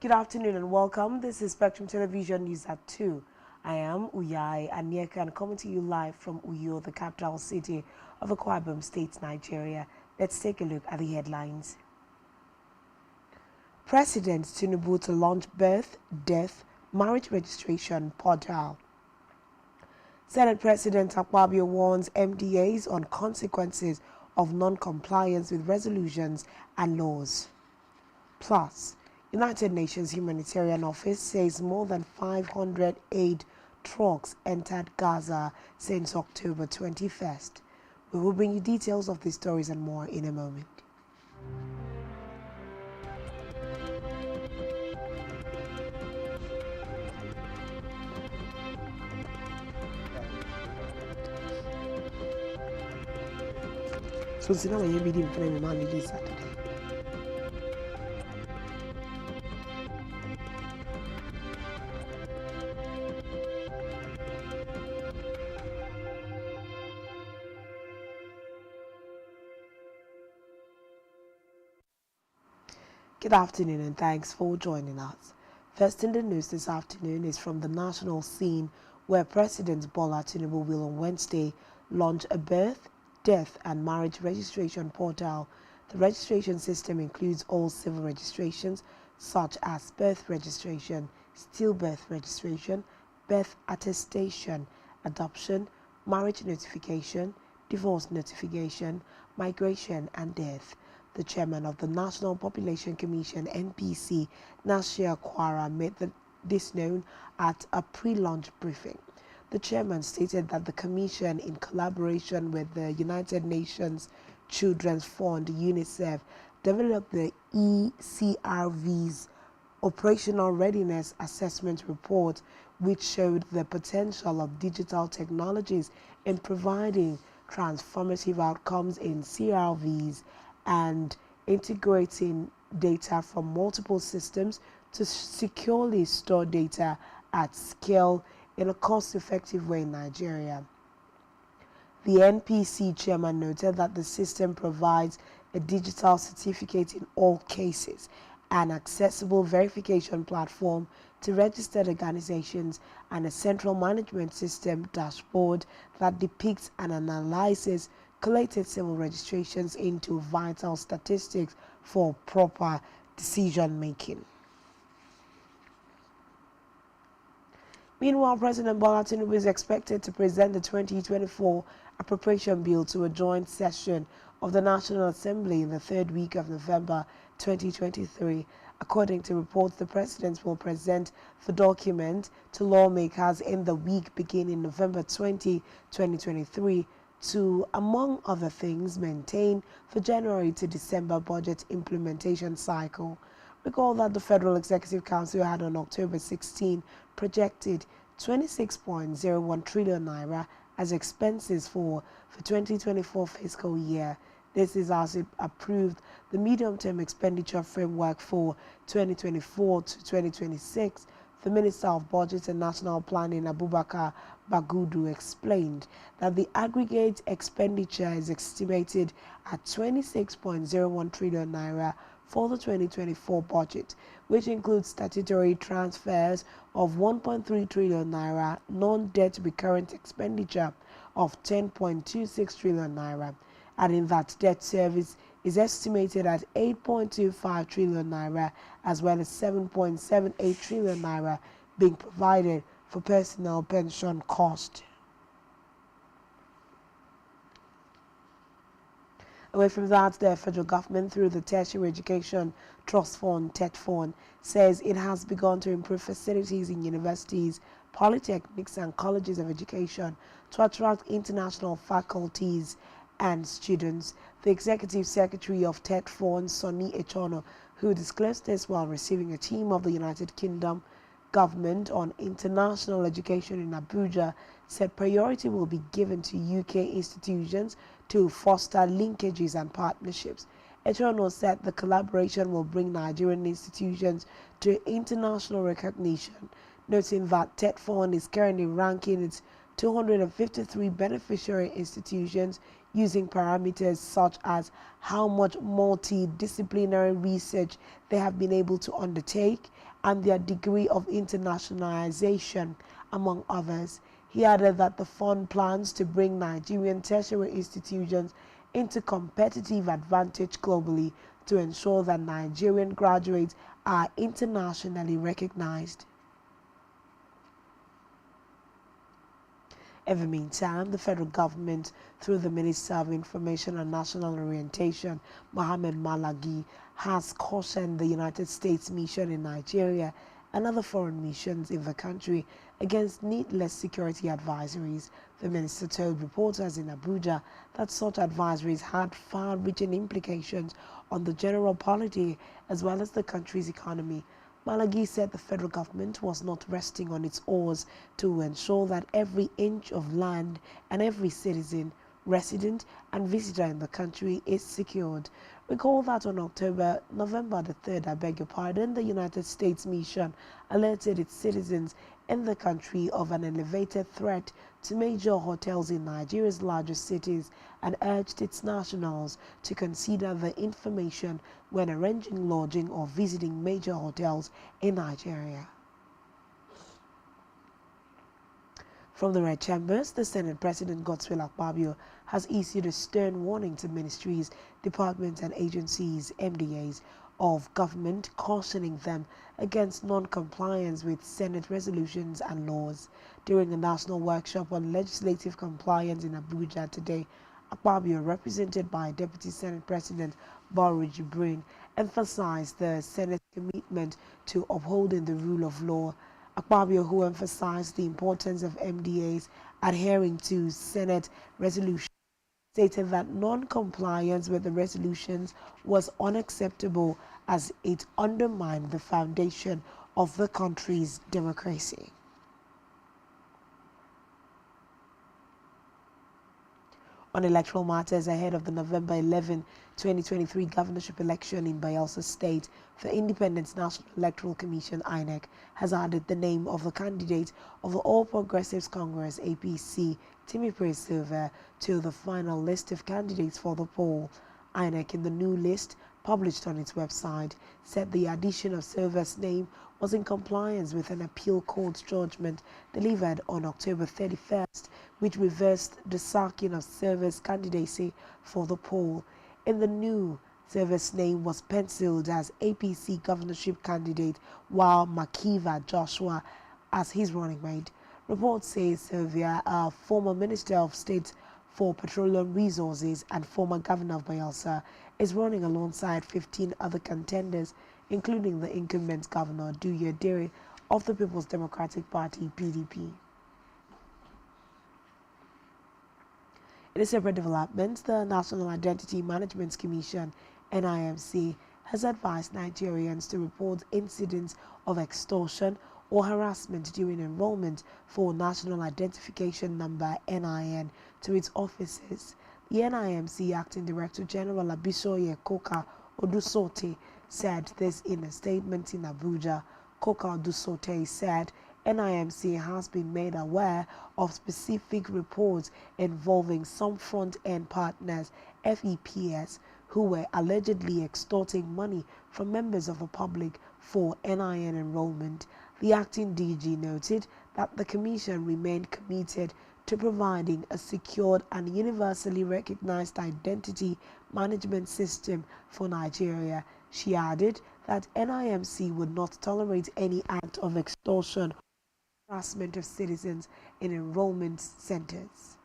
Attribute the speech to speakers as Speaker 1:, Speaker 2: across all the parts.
Speaker 1: Good afternoon and welcome. This is Spectrum Television News at 2. I am Uyai Anyeka and coming to you live from Uyo, the capital city of Akwa Ibom State, Nigeria. Let's take a look at the headlines. President Tinubu to launch birth, death, marriage registration portal. Senate President Akpabio warns MDAs on consequences of non-compliance with resolutions and laws. Plus, United Nations Humanitarian Office says more than 500 aid trucks entered Gaza since October 21st. We will bring you details of these stories and more in a moment. So, now we're meeting for the man this Saturday. Good afternoon and thanks for joining us. First in the news this afternoon is from the national scene where President Bola Tinubu will on Wednesday launch a birth, death and marriage registration portal. The registration system includes all civil registrations such as birth registration, stillbirth registration, birth attestation, adoption, marriage notification, divorce notification, migration and death. The chairman of the National Population Commission, NPC, Nasir Kwara, made this known at a pre-launch briefing. The chairman stated that the commission, in collaboration with the United Nations Children's Fund, UNICEF, developed the ECRV's Operational Readiness Assessment Report, which showed the potential of digital technologies in providing transformative outcomes in CRVs and integrating data from multiple systems to securely store data at scale in a cost-effective way in Nigeria. The NPC chairman noted that the system provides a digital certificate in all cases, an accessible verification platform to registered organizations, and a central management system dashboard that depicts and analyzes collated civil registrations into vital statistics for proper decision making. Meanwhile, President Bola Tinubu is expected to present the 2024 appropriation bill to a joint session of the National Assembly in the third week of November 2023. According to reports, the President will present the document to lawmakers in the week beginning November 20, 2023 to, among other things, maintain the January to December budget implementation cycle. Recall that the Federal Executive Council had on October 16 projected 26.01 trillion naira as expenses for the 2024 fiscal year. This is as it approved the medium-term expenditure framework for 2024 to 2026. The Minister of Budget and National Planning, Abubakar Bagudu, explained that the aggregate expenditure is estimated at 26.01 trillion naira for the 2024 budget, which includes statutory transfers of 1.3 trillion naira, non-debt recurrent expenditure of 10.26 trillion naira, adding that debt service is estimated at 8.25 trillion naira, as well as 7.78 trillion naira being provided for personal pension cost. Away from that, the federal government, through the Tertiary Education Trust Fund, TETFund, says it has begun to improve facilities in universities, polytechnics and colleges of education to attract international faculties and students. The Executive Secretary of TETFund, Sonny Echono, who disclosed this while receiving a team of the United Kingdom government on international education in Abuja, said priority will be given to UK institutions to foster linkages and partnerships. Echono said the collaboration will bring Nigerian institutions to international recognition, noting that TETFund is currently ranking its 253 beneficiary institutions using parameters such as how much multidisciplinary research they have been able to undertake and their degree of internationalization, among others. He added that the fund plans to bring Nigerian tertiary institutions into competitive advantage globally to ensure that Nigerian graduates are internationally recognized. In the meantime, the federal government, through the Minister of Information and National Orientation, Mohammed Malagi, has cautioned the United States mission in Nigeria and other foreign missions in the country against needless security advisories. The minister told reporters in Abuja that such advisories had far-reaching implications on the general polity as well as the country's economy. Malagi said the federal government was not resting on its oars to ensure that every inch of land and every citizen, resident and visitor in the country is secured. Recall that on November the 3rd, the United States mission alerted its citizens in the country of an elevated threat to major hotels in Nigeria's largest cities and urged its nationals to consider the information when arranging lodging or visiting major hotels in Nigeria. From the Red Chambers, the Senate President Godswill Akpabio has issued a stern warning to ministries, departments and agencies, MDAs, of government, cautioning them against non-compliance with Senate resolutions and laws. During a national workshop on legislative compliance in Abuja today, Akpabio, represented by Deputy Senate President Barry Jibrin, emphasized the Senate's commitment to upholding the rule of law. Akpabio, who emphasized the importance of MDAs adhering to Senate resolutions, stated that non-compliance with the resolutions was unacceptable as it undermined the foundation of the country's democracy. On electoral matters ahead of the November 11, 2023 governorship election in Bayelsa State, the Independent National Electoral Commission (INEC) has added the name of the candidate of the All Progressives Congress (APC), Timipre Silva, to the final list of candidates for the poll. INEC, in the new list published on its website, said the addition of Silva's name was in compliance with an appeal court's judgment delivered on October 31st, which reversed the sacking of Silva's candidacy for the poll. In the new, Silva's name was penciled as APC governorship candidate, while Makiva Joshua as his running mate. Reports say Silva, a former Minister of State for Petroleum Resources and former governor of Bayelsa, is running alongside 15 other contenders, including the incumbent governor Duye Dere of the People's Democratic Party (PDP). In a separate development, the National Identity Management Commission (NIMC) has advised Nigerians to report incidents of extortion or harassment during enrollment for National Identification Number (NIN) to its offices. The NIMC Acting Director General Abisoye Koka Odusote said this in a statement in Abuja. Koka Odusote said NIMC has been made aware of specific reports involving some front-end partners, FEPS, who were allegedly extorting money from members of the public for NIN enrollment. The acting DG noted that the Commission remained committed to providing a secured and universally recognized identity management system for Nigeria. She added that NIMC would not tolerate any act of extortion or harassment of citizens in enrollment centers.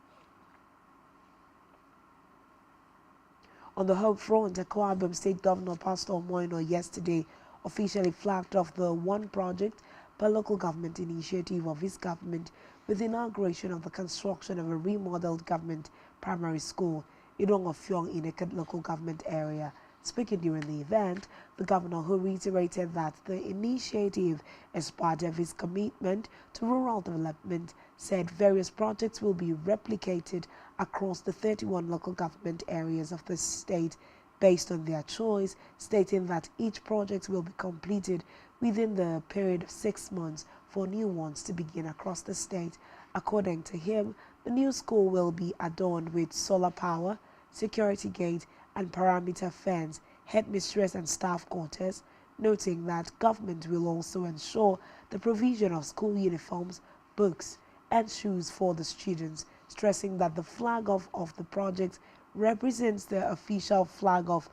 Speaker 1: On the home front, Akwa Ibom State Governor Pastor Moino yesterday officially flagged off the One Project per local government initiative of his government with the inauguration of the construction of a remodeled government primary school in Ongofyong in a local government area. Speaking during the event, the governor, who reiterated that the initiative is part of his commitment to rural development, said various projects will be replicated across the 31 local government areas of the state based on their choice, stating that each project will be completed within the period of 6 months for new ones to begin across the state. According to him, the new school will be adorned with solar power, security gate and perimeter fence, headmistress and staff quarters, noting that government will also ensure the provision of school uniforms, books, and shoes for the students, stressing that the flag of the project represents the official flag of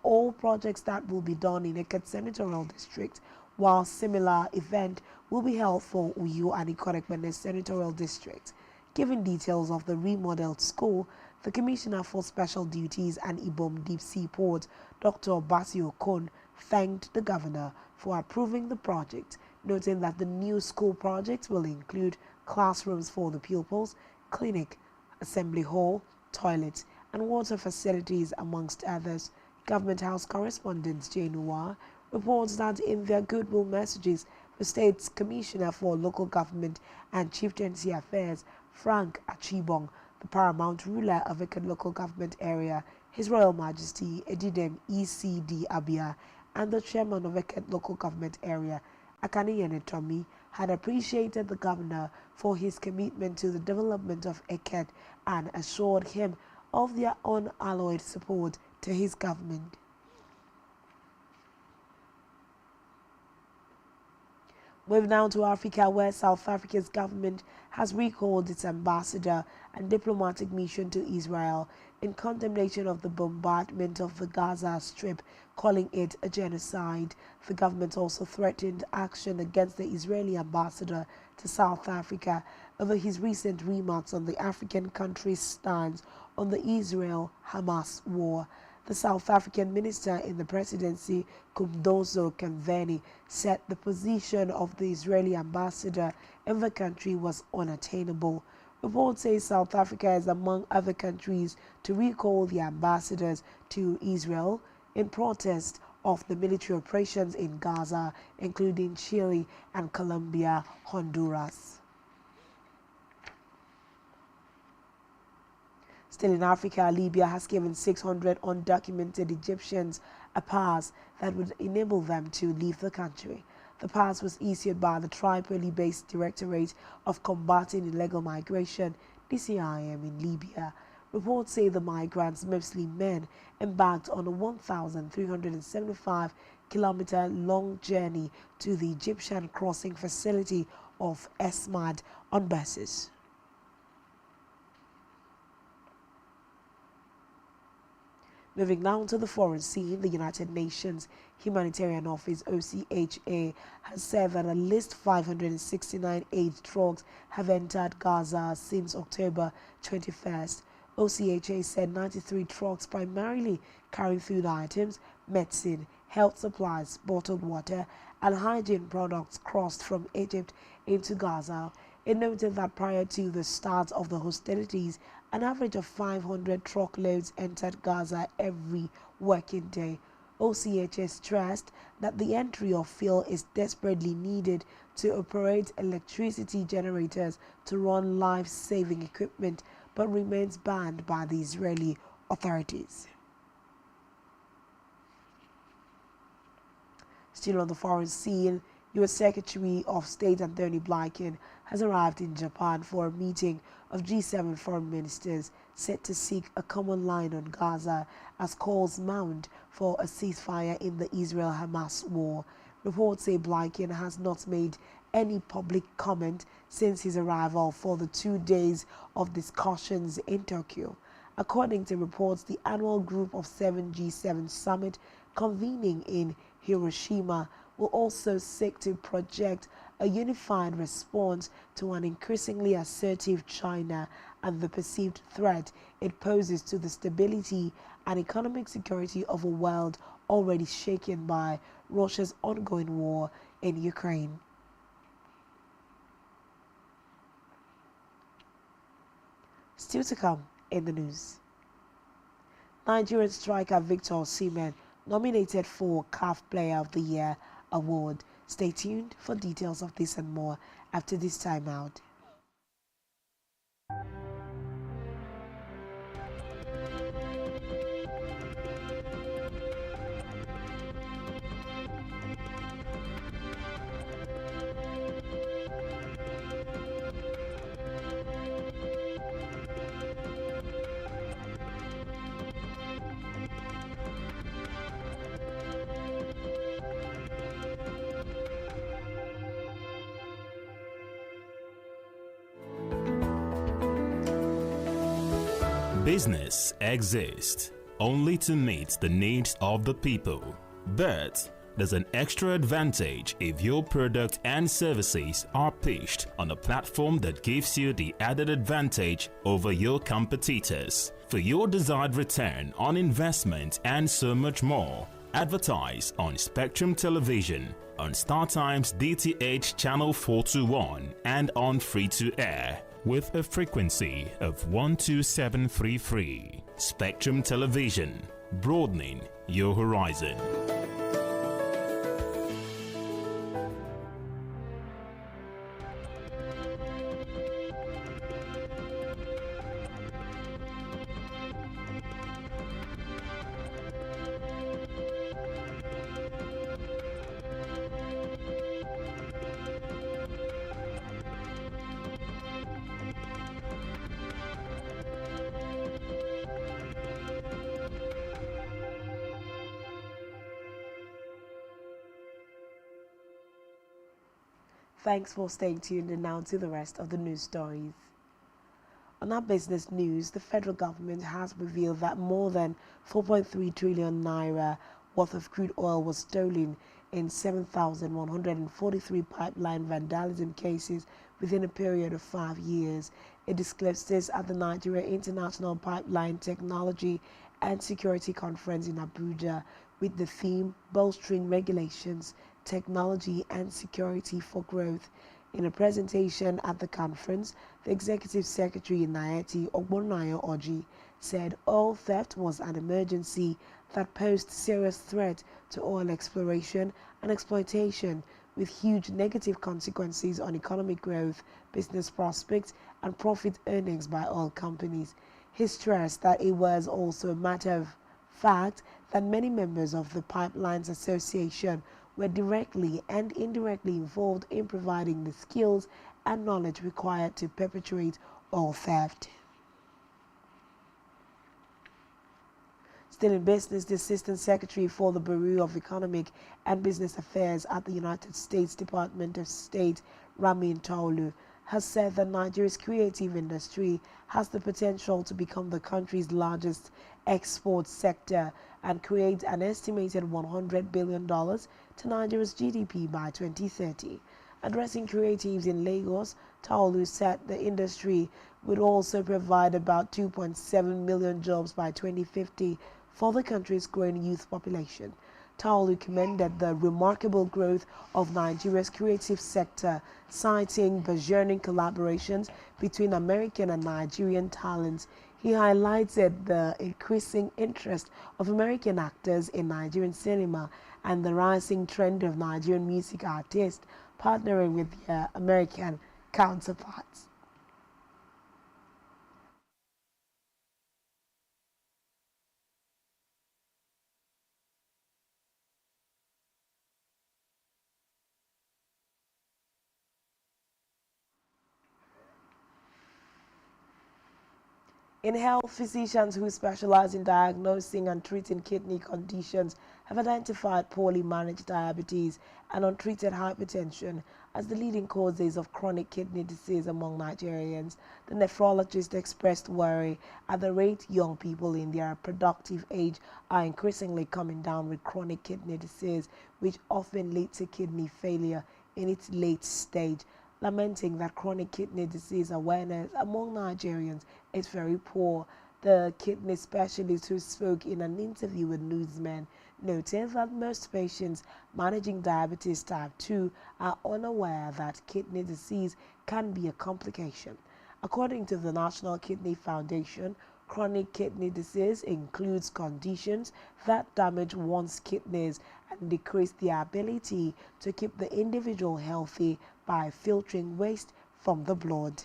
Speaker 1: all projects that will be done in Eket Senatorial District, while similar event will be held for Uyo and Ikorekbene Senatorial District. Giving details of the remodeled school, the Commissioner for Special Duties and Ibom Deep Sea Port, Dr. Basi Okon, thanked the Governor for approving the project, noting that the new school project will include classrooms for the pupils, clinic, assembly hall, toilets, and water facilities, amongst others. Government House correspondent Jane Noir reports that in their goodwill messages, the State's Commissioner for Local Government and Chieftaincy Affairs, Frank Achibong, the paramount ruler of Eket Local Government Area, His Royal Majesty Edidem ECD Abia, and the chairman of Eket Local Government Area, Akani Yenetomi, had appreciated the governor for his commitment to the development of Eket and assured him of their unalloyed support to his government. Moving now to Africa, where South Africa's government has recalled its ambassador and diplomatic mission to Israel in condemnation of the bombardment of the Gaza Strip, calling it a genocide. The government also threatened action against the Israeli ambassador to South Africa over his recent remarks on the African country's stance on the Israel-Hamas war. The South African minister in the presidency, Kumdozo Kamveni, said the position of the Israeli ambassador in the country was unattainable. Reports say South Africa is among other countries to recall the ambassadors to Israel in protest of the military operations in Gaza, including Chile and Colombia, Honduras. Still in Africa, Libya has given 600 undocumented Egyptians a pass that would enable them to leave the country. The pass was issued by the Tripoli-based Directorate of Combating Illegal Migration, DCIM, in Libya. Reports say the migrants, mostly men, embarked on a 1,375-kilometer-long journey to the Egyptian crossing facility of Esmad on buses. Moving now to the foreign scene, the United Nations Humanitarian Office, OCHA, has said that at least 569 aid trucks have entered Gaza since October 21st. OCHA said 93 trucks, primarily carrying food items, medicine, health supplies, bottled water, and hygiene products, crossed from Egypt into Gaza. It noted that prior to the start of the hostilities, an average of 500 truckloads entered Gaza every working day. OCHA stressed that the entry of fuel is desperately needed to operate electricity generators to run life-saving equipment, but remains banned by the Israeli authorities. Still on the foreign scene, U.S. Secretary of State Anthony Blinken has arrived in Japan for a meeting of G7 foreign ministers set to seek a common line on Gaza as calls mount for a ceasefire in the Israel-Hamas war. Reports say Blinken has not made any public comment since his arrival for the 2 days of discussions in Tokyo. According to reports, the annual Group of 7 G7 summit convening in Hiroshima will also seek to project a unified response to an increasingly assertive China and the perceived threat it poses to the stability and economic security of a world already shaken by Russia's ongoing war in Ukraine. Still to come in the news. Nigerian striker Victor Osimhen nominated for CAF Player of the Year award. Stay tuned for details of this and more after this time out.
Speaker 2: Business exists only to meet the needs of the people, but there's an extra advantage if your product and services are pitched on a platform that gives you the added advantage over your competitors. For your desired return on investment and so much more, advertise on Spectrum Television, on StarTime's DTH Channel 421 and on free-to-air with a frequency of 12733. Spectrum Television, broadening your horizon.
Speaker 1: Thanks for staying tuned, and now to the rest of the news stories. On our business news, the federal government has revealed that more than 4.3 trillion naira worth of crude oil was stolen in 7,143 pipeline vandalism cases within a period of 5 years. It disclosed this at the Nigeria International Pipeline Technology and Security Conference in Abuja with the theme Bolstering Regulations, Technology and Security for Growth. In a presentation at the conference, the Executive Secretary Nayeti Ogbonayo Oji said oil theft was an emergency that posed serious threat to oil exploration and exploitation, with huge negative consequences on economic growth, business prospects, and profit earnings by oil companies. He stressed that it was also a matter of fact that many members of the Pipelines Association were directly and indirectly involved in providing the skills and knowledge required to perpetrate oil theft. Still in business, the Assistant Secretary for the Bureau of Economic and Business Affairs at the United States Department of State, Ramin Taolu, has said that Nigeria's creative industry has the potential to become the country's largest export sector and create an estimated $100 billion to Nigeria's GDP by 2030. Addressing creatives in Lagos, Taolu said the industry would also provide about 2.7 million jobs by 2050 for the country's growing youth population. Taolu commended the remarkable growth of Nigeria's creative sector, citing burgeoning collaborations between American and Nigerian talents. He highlighted the increasing interest of American actors in Nigerian cinema and the rising trend of Nigerian music artists partnering with their American counterparts. In health, physicians who specialize in diagnosing and treating kidney conditions have identified poorly managed diabetes and untreated hypertension as the leading causes of chronic kidney disease among Nigerians. The nephrologist expressed worry at the rate young people in their productive age are increasingly coming down with chronic kidney disease, which often leads to kidney failure in its late stage, lamenting that chronic kidney disease awareness among Nigerians is very poor. The kidney specialist, who spoke in an interview with Newsmen, noted that most patients managing diabetes type 2 are unaware that kidney disease can be a complication. According to the National Kidney Foundation, chronic kidney disease includes conditions that damage one's kidneys and decrease their ability to keep the individual healthy by filtering waste from the blood.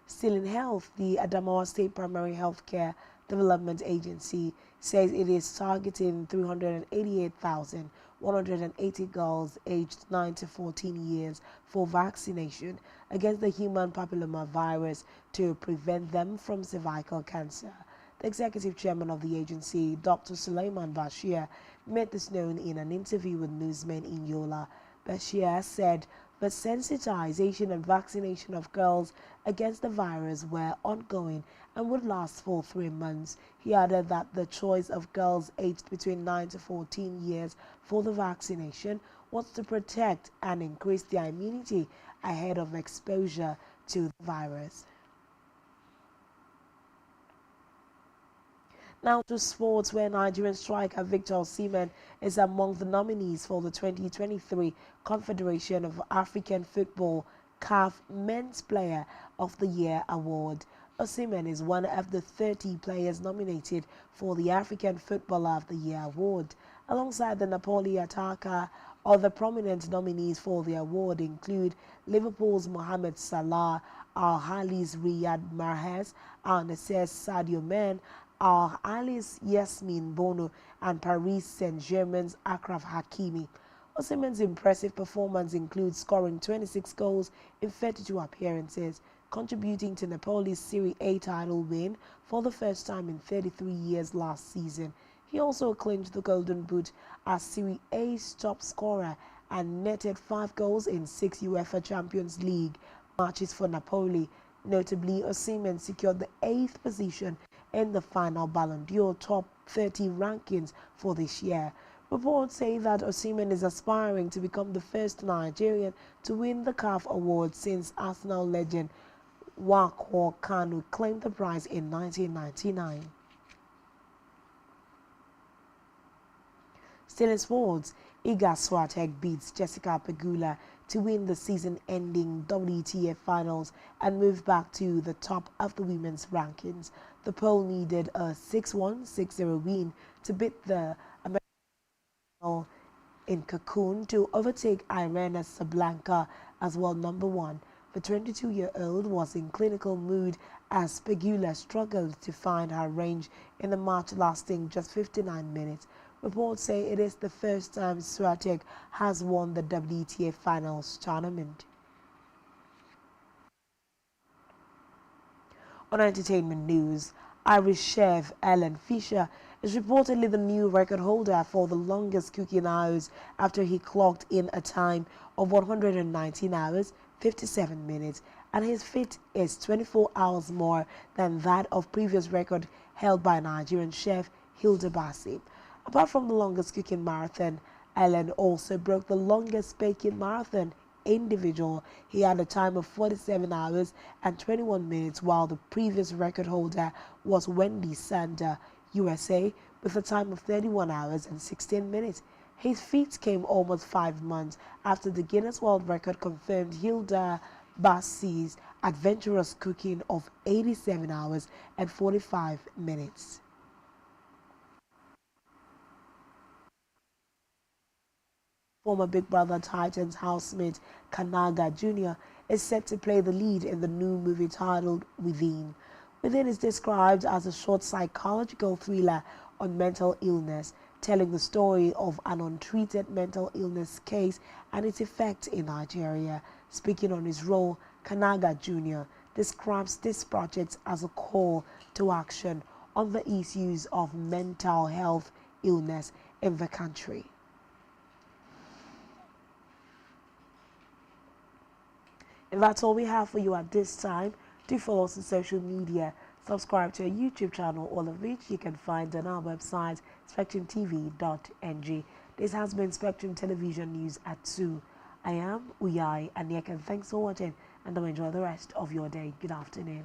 Speaker 1: Still in health, the Adamawa State Primary Healthcare Development Agency says it is targeting 388,180 girls aged 9 to 14 years for vaccination against the human papillomavirus to prevent them from cervical cancer. The executive chairman of the agency, Dr. Suleiman Bashir, made this known in an interview with Newsmen in Yola. Bashir said but sensitization and vaccination of girls against the virus were ongoing and would last for 3 months. He added that the choice of girls aged between 9 to 14 years for the vaccination was to protect and increase their immunity ahead of exposure to the virus. Now to sports, where Nigerian striker Victor Osimhen is among the nominees for the 2023 Confederation of African Football CAF Men's Player of the Year Award. Osimhen is one of the 30 players nominated for the African Footballer of the Year Award. Alongside the Napoli attacker, other prominent nominees for the award include Liverpool's Mohamed Salah, Al Ahly's Riyad Mahrez, Al Nassr's Sadio Mane, Al Ahly's Yasmin Bono, and Paris Saint-Germain's Achraf Hakimi. Osimhen's impressive performance includes scoring 26 goals in 32 appearances, contributing to Napoli's Serie A title win for the first time in 33 years last season. He also claimed the Golden Boot as Serie A's top scorer and netted 5 goals in 6 UEFA Champions League matches for Napoli. Notably, Osimhen secured the 8th position in the final Ballon d'Or top 30 rankings for this year. Reports say that Osimhen is aspiring to become the first Nigerian to win the CAF award since Arsenal legend Nwankwo Kanu claimed the prize in 1999. Still in sports, Iga Swiatek beats Jessica Pegula to win the season-ending WTA Finals and move back to the top of the women's rankings. The Pole needed a 6-1, 6-0 win to beat the American in Cancun to overtake Irina Sablenka as world number 1. The 22-year-old was in clinical mood as Pegula struggled to find her range in the match lasting just 59 minutes. Reports say it is the first time Swiatek has won the WTA Finals tournament. On entertainment news, Irish chef Ellen Fisher is reportedly the new record holder for the longest cooking hours after he clocked in a time of 119 hours, 57 minutes, and his feat is 24 hours more than that of previous record held by Nigerian chef Hilda Bassey. Apart from the longest cooking marathon, Ellen also broke the longest baking marathon individual. He had a time of 47 hours and 21 minutes, while the previous record holder was Wendy Sander, USA, with a time of 31 hours and 16 minutes. His feat came almost 5 months after the Guinness World Record confirmed Hilda Bassey's adventurous cooking of 87 hours and 45 minutes. Former Big Brother Titans housemate Kanaga Jr. is set to play the lead in the new movie titled Within. Within is described as a short psychological thriller on mental illness, telling the story of an untreated mental illness case and its effect in Nigeria. Speaking on his role, Kanaga Jr. describes this project as a call to action on the issues of mental health illness in the country. And that's all we have for you at this time. Do follow us on social media. Subscribe to our YouTube channel, all of which you can find on our website, spectrumtv.ng. This has been Spectrum Television News at 2. I am Uyai Anyek, and thanks for watching, and enjoy the rest of your day. Good afternoon.